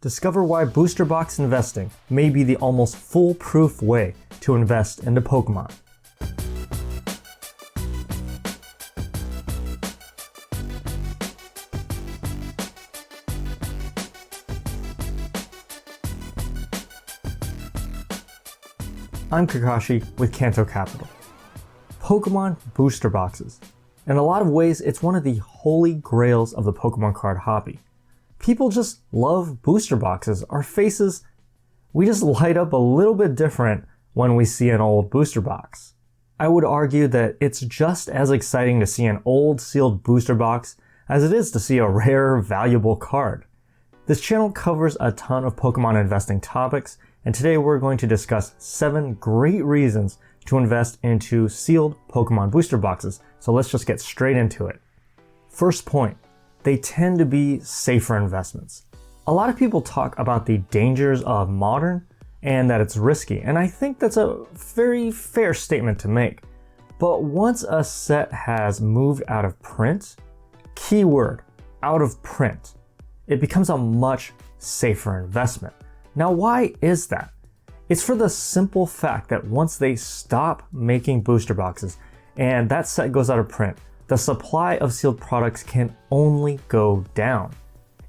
Discover why booster box investing may be the almost foolproof way to invest into Pokemon. I'm Kakashi with Kanto Capital. Pokemon booster boxes. In a lot of ways, it's one of the holy grails of the Pokemon card hobby. People just love booster boxes. Our faces, we just light up a little bit different when we see an old booster box. I would argue that it's just as exciting to see an old sealed booster box as it is to see a rare, valuable card. This channel covers a ton of Pokemon investing topics, and today we're going to discuss 7 great reasons to invest into sealed Pokemon booster boxes. So let's just get straight into it. First point, they tend to be safer investments. A lot of people talk about the dangers of modern and that it's risky, and I think that's a very fair statement to make. But once a set has moved out of print, keyword, out of print, it becomes a much safer investment. Now, why is that? It's for the simple fact that once they stop making booster boxes and that set goes out of print, the supply of sealed products can only go down.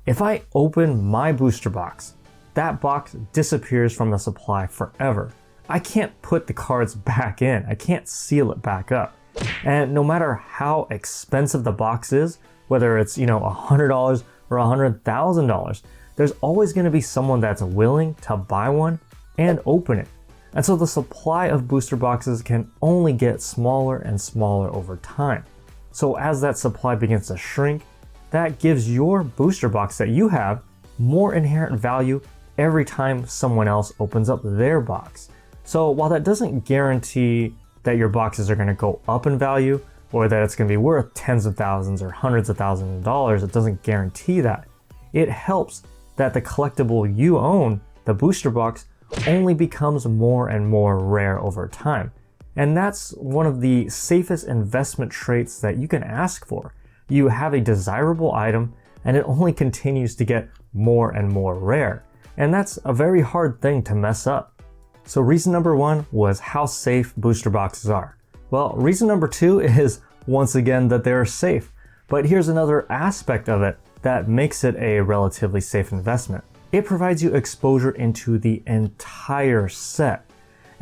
If I open my booster box, that box disappears from the supply forever. I can't put the cards back in. I can't seal it back up. And no matter how expensive the box is, whether it's, $100 or $100,000, there's always going to be someone that's willing to buy one and open it. And so the supply of booster boxes can only get smaller and smaller over time. So as that supply begins to shrink, that gives your booster box that you have more inherent value every time someone else opens up their box. So while that doesn't guarantee that your boxes are going to go up in value or that it's going to be worth tens of thousands or hundreds of thousands of dollars, it doesn't guarantee that. It helps that the collectible you own, the booster box, only becomes more and more rare over time. And that's one of the safest investment traits that you can ask for. You have a desirable item and it only continues to get more and more rare. And that's a very hard thing to mess up. So reason number 1 was how safe booster boxes are. Well, reason number 2 is once again that they're safe. But here's another aspect of it that makes it a relatively safe investment. It provides you exposure into the entire set.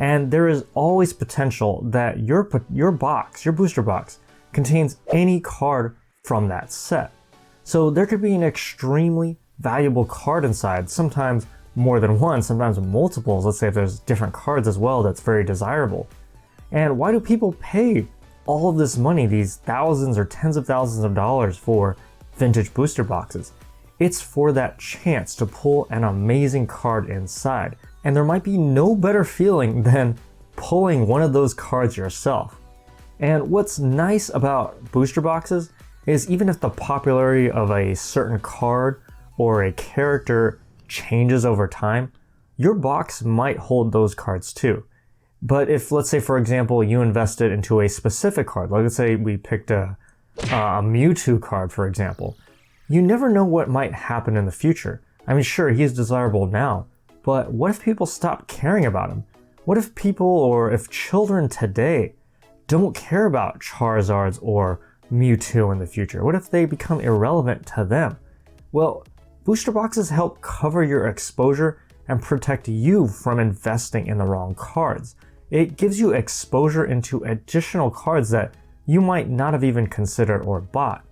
And there is always potential that your booster box, contains any card from that set. So there could be an extremely valuable card inside, sometimes more than one, sometimes multiples. Let's say if there's different cards as well that's very desirable. And why do people pay all of this money, these thousands or tens of thousands of dollars for vintage booster boxes? It's for that chance to pull an amazing card inside. And there might be no better feeling than pulling one of those cards yourself. And what's nice about booster boxes is even if the popularity of a certain card or a character changes over time, your box might hold those cards too. But if, let's say for example, you invested into a specific card, like let's say we picked a Mewtwo card for example, you never know what might happen in the future. I mean, sure, he's desirable now, but what if people stop caring about him? What if people or if children today don't care about Charizards or Mewtwo in the future? What if they become irrelevant to them? Well, booster boxes help cover your exposure and protect you from investing in the wrong cards. It gives you exposure into additional cards that you might not have even considered or bought.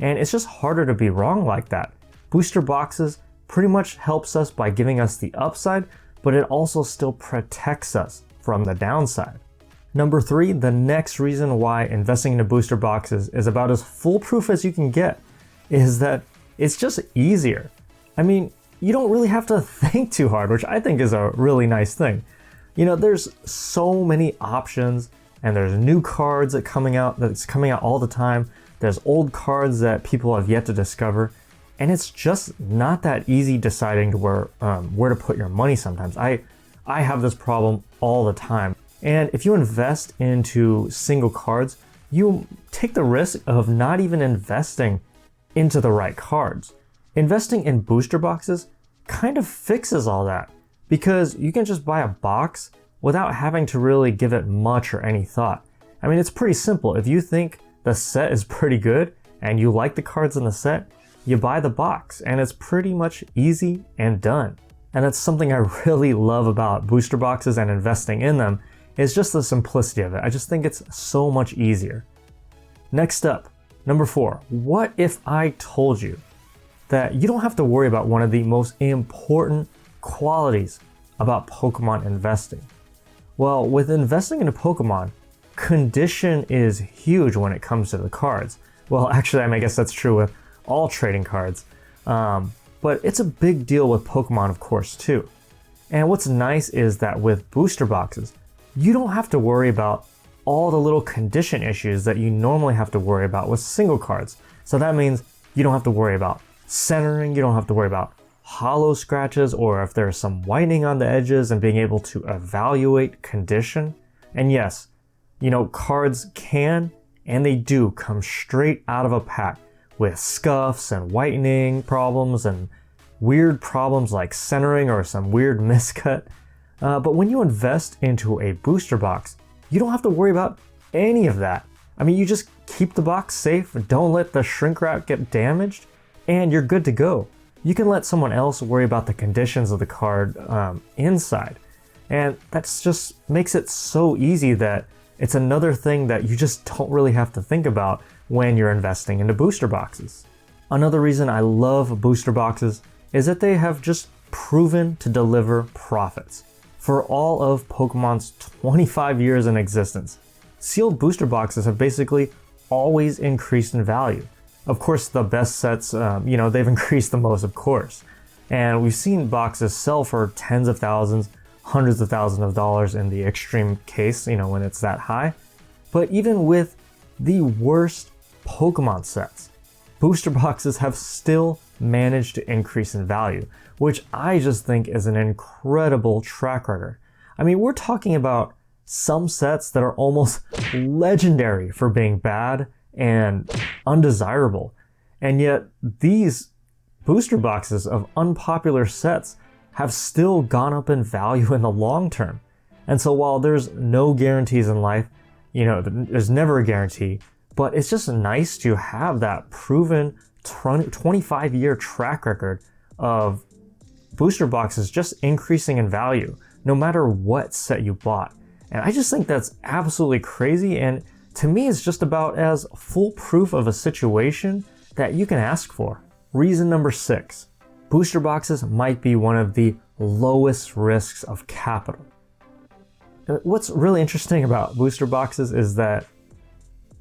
And it's just harder to be wrong like that. Booster boxes pretty much helps us by giving us the upside, but it also still protects us from the downside. Number 3, the next reason why investing into booster boxes is about as foolproof as you can get is that it's just easier. I mean, you don't really have to think too hard, which I think is a really nice thing. There's so many options and there's new cards that's coming out all the time. There's old cards that people have yet to discover, and it's just not that easy deciding to where to put your money sometimes. I have this problem all the time. And if you invest into single cards, you take the risk of not even investing into the right cards. Investing in booster boxes kind of fixes all that because you can just buy a box without having to really give it much or any thought. I mean, it's pretty simple. If you think the set is pretty good and you like the cards in the set, you buy the box and it's pretty much easy and done. And that's something I really love about booster boxes and investing in them is just the simplicity of it. I just think it's so much easier. Next up, number 4, what if I told you that you don't have to worry about one of the most important qualities about Pokemon investing? Well, with investing in a Pokemon, condition is huge when it comes to the cards. Well, actually, I guess that's true with all trading cards. But it's a big deal with Pokemon, of course, too. And what's nice is that with booster boxes, you don't have to worry about all the little condition issues that you normally have to worry about with single cards. So that means you don't have to worry about centering, you don't have to worry about hollow scratches, or if there's some whitening on the edges and being able to evaluate condition. And yes, cards can and they do come straight out of a pack with scuffs and whitening problems and weird problems like centering or some weird miscut. But when you invest into a booster box, you don't have to worry about any of that. I mean, you just keep the box safe, don't let the shrink wrap get damaged, and you're good to go. You can let someone else worry about the conditions of the card inside. And that just makes it so easy that it's another thing that you just don't really have to think about when you're investing into booster boxes. Another reason I love booster boxes is that they have just proven to deliver profits. For all of Pokemon's 25 years in existence, sealed booster boxes have basically always increased in value. Of course, the best sets, they've increased the most, of course. And we've seen boxes sell for tens of thousands, hundreds of thousands of dollars in the extreme case, when it's that high. But even with the worst Pokemon sets, booster boxes have still managed to increase in value, which I just think is an incredible track record. I mean, we're talking about some sets that are almost legendary for being bad and undesirable. And yet these booster boxes of unpopular sets have still gone up in value in the long term. And so while there's no guarantees in life, there's never a guarantee, but it's just nice to have that proven 25-year track record of booster boxes just increasing in value no matter what set you bought. And I just think that's absolutely crazy, and to me it's just about as foolproof of a situation that you can ask for. Reason number 6, booster boxes might be one of the lowest risks of capital. What's really interesting about booster boxes is that,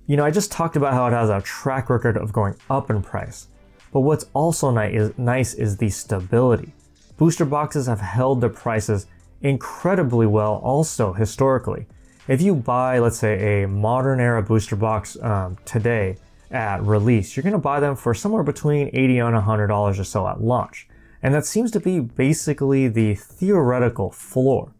I just talked about how it has a track record of going up in price. But what's also nice is the stability. Booster boxes have held their prices incredibly well also historically. If you buy, let's say, a modern era booster box today at release, you're going to buy them for somewhere between $80 and $100 or so at launch. And that seems to be basically the theoretical floor.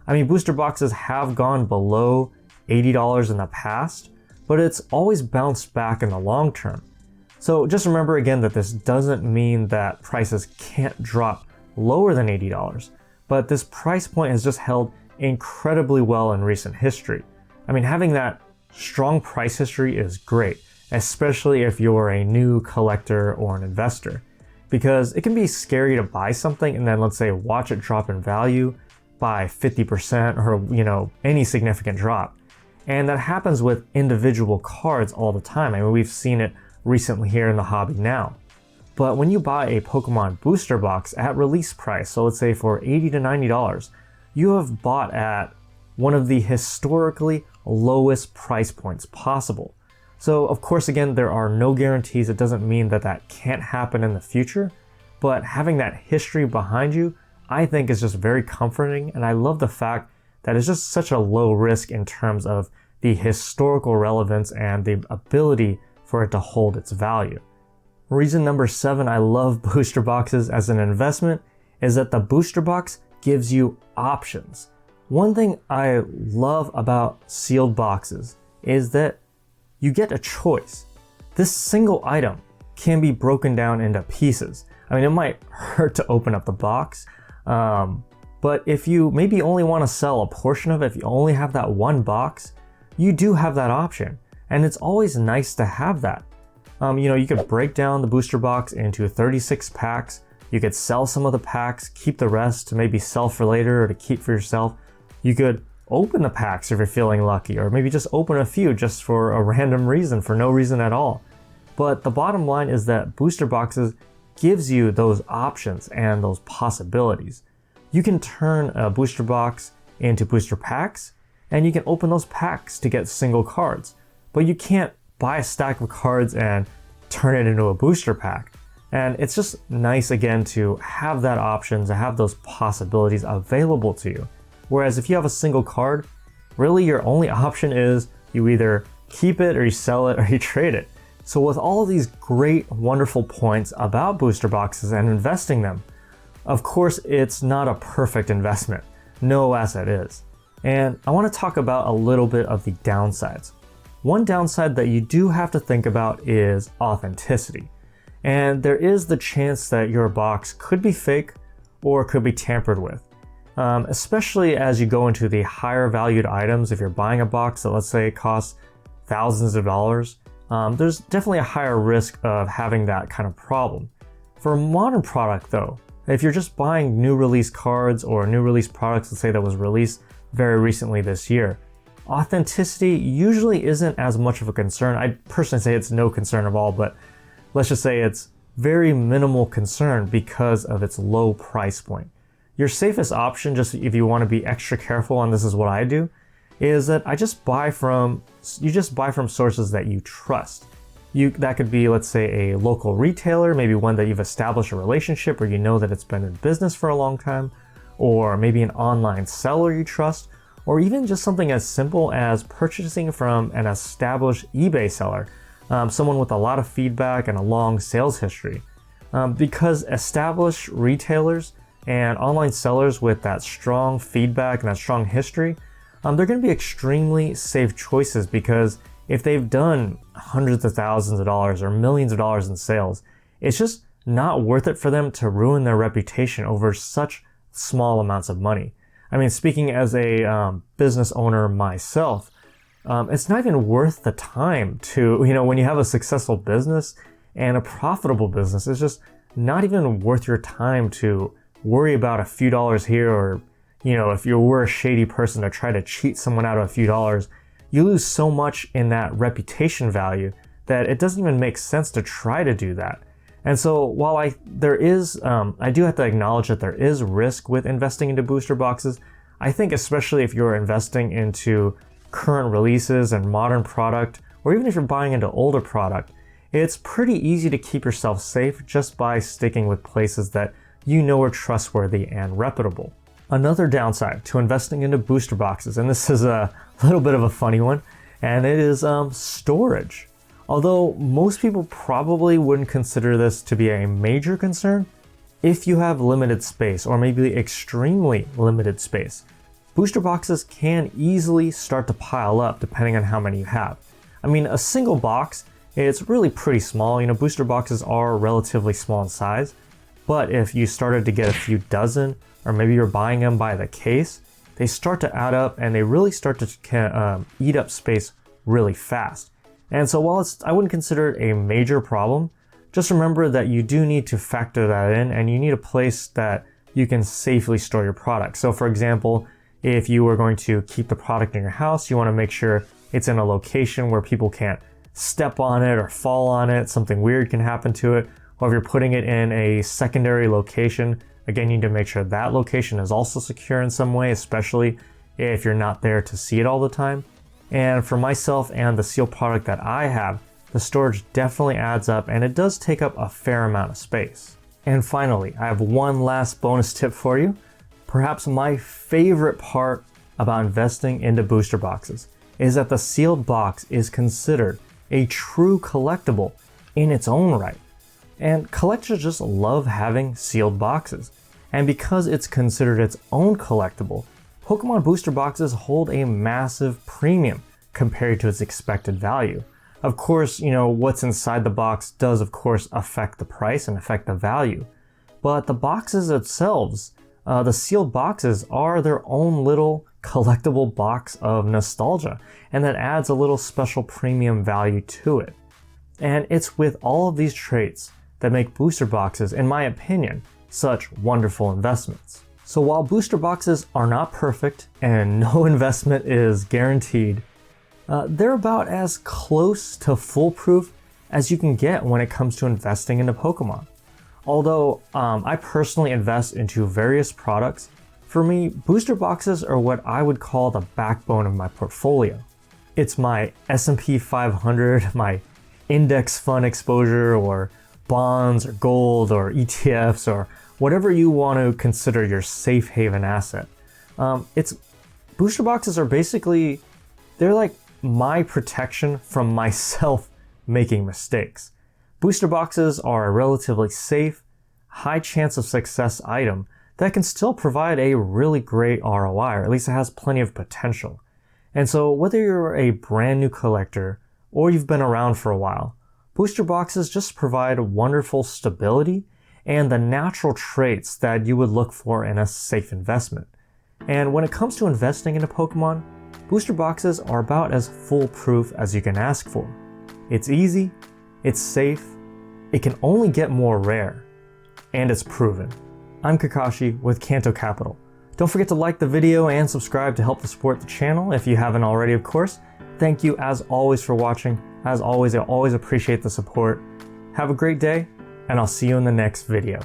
I mean, booster boxes have gone below $80 in the past, but it's always bounced back in the long term. So just remember again that this doesn't mean that prices can't drop lower than $80, but this price point has just held incredibly well in recent history. I mean, having that strong price history is great, especially if you're a new collector or an investor, because it can be scary to buy something and then, let's say, watch it drop in value by 50% or, any significant drop. And that happens with individual cards all the time. I mean, we've seen it recently here in the hobby now. But when you buy a Pokemon booster box at release price, so let's say for $80 to $90, you have bought at one of the historically lowest price points possible. So of course, again, there are no guarantees. It doesn't mean that that can't happen in the future, but having that history behind you, I think is just very comforting. And I love the fact that it's just such a low risk in terms of the historical relevance and the ability for it to hold its value. Reason number 7 I love booster boxes as an investment is that the booster box gives you options. One thing I love about sealed boxes is that you get a choice. This single item can be broken down into pieces. I mean, it might hurt to open up the box, but if you maybe only want to sell a portion of it, if you only have that one box, you do have that option. And it's always nice to have that. You could break down the booster box into 36 packs. You could sell some of the packs, keep the rest to maybe sell for later or to keep for yourself. You could open the packs if you're feeling lucky, or maybe just open a few just for a random reason, for no reason at all. But the bottom line is that booster boxes gives you those options and those possibilities. You can turn a booster box into booster packs, and you can open those packs to get single cards. But you can't buy a stack of cards and turn it into a booster pack. And it's just nice, again, to have that option, to have those possibilities available to you. Whereas if you have a single card, really your only option is you either keep it or you sell it or you trade it. So with all of these great, wonderful points about booster boxes and investing them, of course, it's not a perfect investment. No asset is. And I want to talk about a little bit of the downsides. One downside that you do have to think about is authenticity. And there is the chance that your box could be fake or could be tampered with. Especially as you go into the higher valued items. If you're buying a box that, let's say, costs thousands of dollars, there's definitely a higher risk of having that kind of problem. For a modern product though, if you're just buying new release cards or new release products, let's say that was released very recently this year, authenticity usually isn't as much of a concern. I'd personally say it's no concern at all, but let's just say it's very minimal concern because of its low price point. Your safest option, just if you want to be extra careful, and this is what I do, is that you just buy from sources that you trust. That could be, let's say, a local retailer, maybe one that you've established a relationship where you know that it's been in business for a long time, or maybe an online seller you trust, or even just something as simple as purchasing from an established eBay seller, someone with a lot of feedback and a long sales history. Because established retailers and online sellers with that strong feedback and that strong history, they're going to be extremely safe choices, because if they've done hundreds of thousands of dollars or millions of dollars in sales, it's just not worth it for them to ruin their reputation over such small amounts of money. I mean, speaking as a business owner myself, it's not even worth the time to, when you have a successful business and a profitable business, it's just not even worth your time to worry about a few dollars here, or, if you were a shady person to try to cheat someone out of a few dollars, you lose so much in that reputation value that it doesn't even make sense to try to do that. And so while I do have to acknowledge that there is risk with investing into booster boxes, I think especially if you're investing into current releases and modern product, or even if you're buying into older product, it's pretty easy to keep yourself safe just by sticking with places that you know are trustworthy and reputable. Another downside to investing into booster boxes, and this is a little bit of a funny one, and it is storage. Although most people probably wouldn't consider this to be a major concern, if you have limited space, or maybe extremely limited space, booster boxes can easily start to pile up depending on how many you have. I mean, a single box, it's really pretty small. Booster boxes are relatively small in size, but if you started to get a few dozen, or maybe you're buying them by the case, they start to add up and they really start to eat up space really fast. And so while I wouldn't consider it a major problem, just remember that you do need to factor that in, and you need a place that you can safely store your product. So for example, if you were going to keep the product in your house, you want to make sure it's in a location where people can't step on it or fall on it, something weird can happen to it. Or if you're putting it in a secondary location, again, you need to make sure that location is also secure in some way, especially if you're not there to see it all the time. And for myself and the sealed product that I have, the storage definitely adds up, and it does take up a fair amount of space. And finally, I have one last bonus tip for you. Perhaps my favorite part about investing into booster boxes is that the sealed box is considered a true collectible in its own right. And collectors just love having sealed boxes. And because it's considered its own collectible, Pokemon booster boxes hold a massive premium compared to its expected value. Of course, what's inside the box does of course affect the price and affect the value. but the boxes themselves, the sealed boxes, are their own little collectible box of nostalgia, and that adds a little special premium value to it. And it's with all of these traits that make booster boxes, in my opinion, such wonderful investments. So while booster boxes are not perfect and no investment is guaranteed, they're about as close to foolproof as you can get when it comes to investing into Pokemon. Although I personally invest into various products, for me, booster boxes are what I would call the backbone of my portfolio. It's my S&P 500, my index fund exposure, or bonds, or gold, or ETFs, or whatever you want to consider your safe haven asset. Booster boxes are basically, they're like my protection from myself making mistakes. Booster boxes are a relatively safe, high chance of success item that can still provide a really great ROI, or at least it has plenty of potential. And so whether you're a brand new collector or you've been around for a while, booster boxes just provide wonderful stability and the natural traits that you would look for in a safe investment. And when it comes to investing into Pokemon, booster boxes are about as foolproof as you can ask for. It's easy, it's safe, it can only get more rare, and it's proven. I'm Kakashi with Kanto Capital. Don't forget to like the video and subscribe to help to support the channel if you haven't already, of course. Thank you as always for watching. As always, I always appreciate the support. Have a great day, and I'll see you in the next video.